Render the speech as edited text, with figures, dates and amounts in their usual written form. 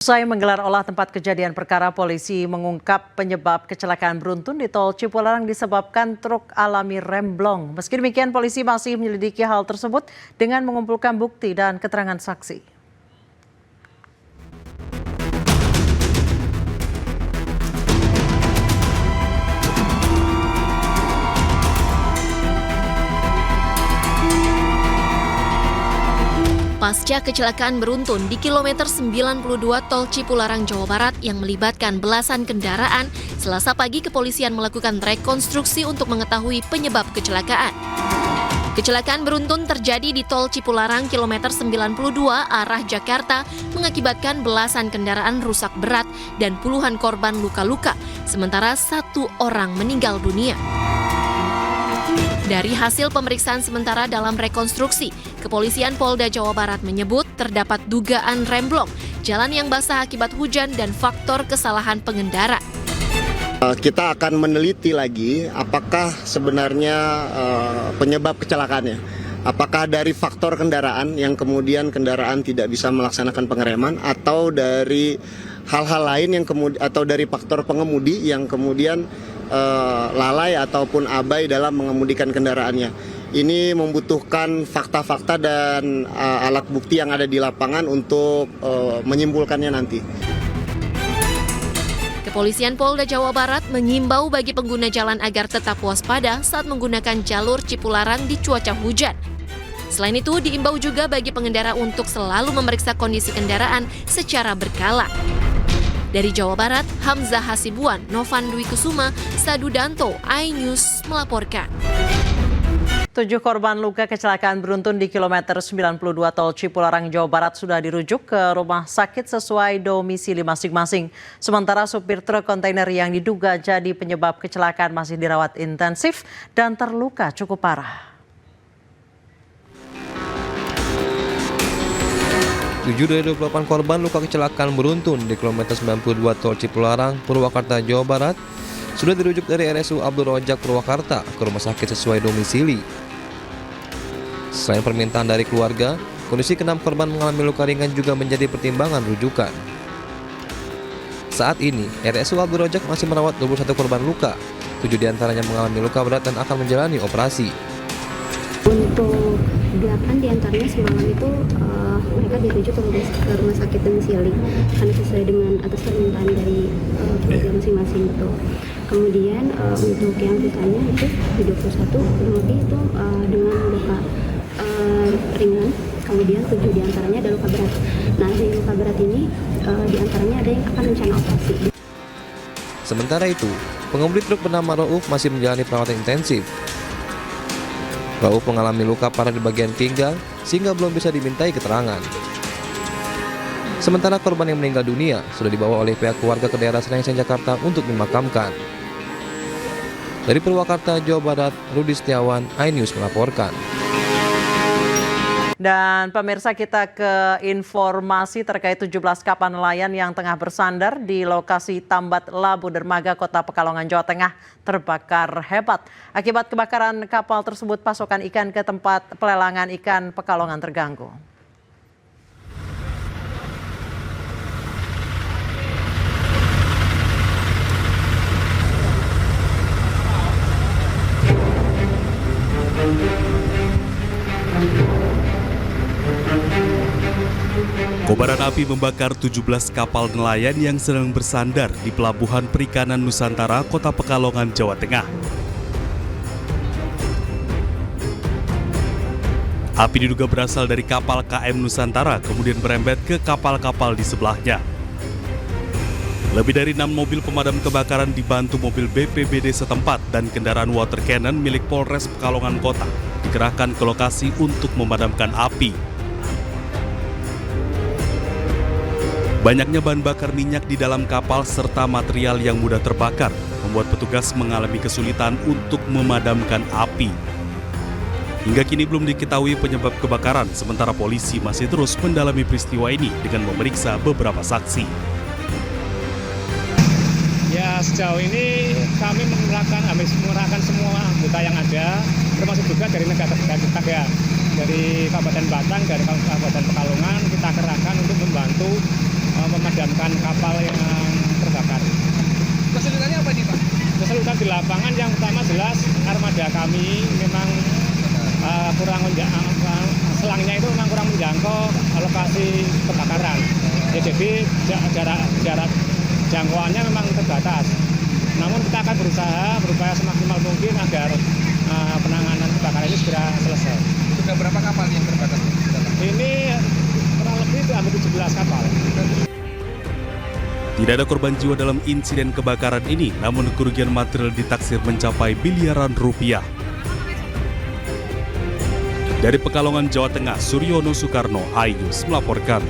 Usai menggelar olah tempat kejadian perkara, polisi mengungkap penyebab kecelakaan beruntun di tol Cipularang disebabkan truk alami remblong. Meski demikian, polisi masih menyelidiki hal tersebut dengan mengumpulkan bukti dan keterangan saksi. Pasca kecelakaan beruntun di kilometer 92 tol Cipularang, Jawa Barat yang melibatkan belasan kendaraan, Selasa pagi kepolisian melakukan rekonstruksi untuk mengetahui penyebab kecelakaan. Kecelakaan beruntun terjadi di tol Cipularang kilometer 92 arah Jakarta mengakibatkan belasan kendaraan rusak berat dan puluhan korban luka-luka, sementara 1 orang meninggal dunia. Dari hasil pemeriksaan sementara dalam rekonstruksi, Kepolisian Polda Jawa Barat menyebut terdapat dugaan remblong, jalan yang basah akibat hujan dan faktor kesalahan pengendara. Kita akan meneliti lagi apakah sebenarnya penyebab kecelakaannya. Apakah dari faktor kendaraan yang kemudian kendaraan tidak bisa melaksanakan pengereman, atau dari hal-hal lain yang kemudian, atau dari faktor pengemudi yang kemudian lalai ataupun abai dalam mengemudikan kendaraannya. Ini membutuhkan fakta-fakta dan alat bukti yang ada di lapangan untuk menyimpulkannya nanti. Kepolisian Polda Jawa Barat mengimbau bagi pengguna jalan agar tetap waspada saat menggunakan jalur Cipularang di cuaca hujan. Selain itu, diimbau juga bagi pengendara untuk selalu memeriksa kondisi kendaraan secara berkala. Dari Jawa Barat, Hamzah Hasibuan, Novan Dwi Kusuma, Sadu Danto, iNews melaporkan. 7 korban luka kecelakaan beruntun di kilometer 92 tol Cipularang, Jawa Barat sudah dirujuk ke rumah sakit sesuai domisili masing-masing. Sementara supir truk kontainer yang diduga jadi penyebab kecelakaan masih dirawat intensif dan terluka cukup parah. 7 dari 28 korban luka kecelakaan beruntun di kilometer 92 tol Cipularang, Purwakarta, Jawa Barat sudah dirujuk dari RSU Abdul Rojak Purwakarta ke rumah sakit sesuai domisili. Selain permintaan dari keluarga, kondisi ke-6 korban mengalami luka ringan juga menjadi pertimbangan rujukan. Saat ini, RSU Abdul Rojak masih merawat 21 korban luka. 7 diantaranya mengalami luka berat dan akan menjalani operasi. Untuk 8 diantaranya semalam itu mereka dirujuk ke rumah sakit domisili karena sesuai dengan atas permintaan dari keluarga masing-masing itu. Kemudian untuk yang sisanya itu di 21 kurang lebih itu dengan luka ringan, kemudian 7 diantaranya ada luka berat. Nah, di luka berat ini diantaranya ada yang akan rencana operasi. Sementara itu, pengemudi truk bernama Rauf masih menjalani perawatan intensif. Rauf mengalami luka parah di bagian pinggang sehingga belum bisa dimintai keterangan. Sementara korban yang meninggal dunia sudah dibawa oleh pihak keluarga ke daerah Senayan, Jakarta untuk dimakamkan. Dari Purwakarta, Jawa Barat, Rudi Setiawan, iNews melaporkan. Dan pemirsa, kita ke informasi terkait 17 kapal nelayan yang tengah bersandar di lokasi Tambat Labu Dermaga, Kota Pekalongan, Jawa Tengah terbakar hebat. Akibat kebakaran kapal tersebut, pasokan ikan ke tempat pelelangan ikan Pekalongan terganggu. Kobaran api membakar 17 kapal nelayan yang sedang bersandar di Pelabuhan Perikanan Nusantara, Kota Pekalongan, Jawa Tengah. Api diduga berasal dari kapal KM Nusantara, kemudian merembet ke kapal-kapal di sebelahnya. Lebih dari 6 mobil pemadam kebakaran dibantu mobil BPBD setempat dan kendaraan water cannon milik Polres Pekalongan Kota dikerahkan ke lokasi untuk memadamkan api. Banyaknya bahan bakar minyak di dalam kapal serta material yang mudah terbakar membuat petugas mengalami kesulitan untuk memadamkan api. Hingga kini belum diketahui penyebab kebakaran, sementara polisi masih terus mendalami peristiwa ini dengan memeriksa beberapa saksi. Ya, sejauh ini kami mengerahkan semua anggota yang ada, termasuk juga dari negara terdekat ya, dari Kabupaten Batang, dari Kabupaten Pekalongan, kita kerahkan untuk membantu memadamkan kapal yang terbakar. Kesulitannya apa nih Pak? Kesulitan di lapangan yang pertama jelas armada kami memang selangnya itu memang kurang menjangkau lokasi kebakaran. Ya, jadi jarak jangkauannya memang terbatas. Namun kita akan berupaya semaksimal mungkin agar penanganan kebakaran ini segera selesai. Sudah berapa kapal yang terbakar? Ini kurang lebih hampir 17 kapal. Tidak ada korban jiwa dalam insiden kebakaran ini, namun kerugian material ditaksir mencapai miliaran rupiah. Dari Pekalongan, Jawa Tengah, Suryono Soekarno, iNews melaporkan.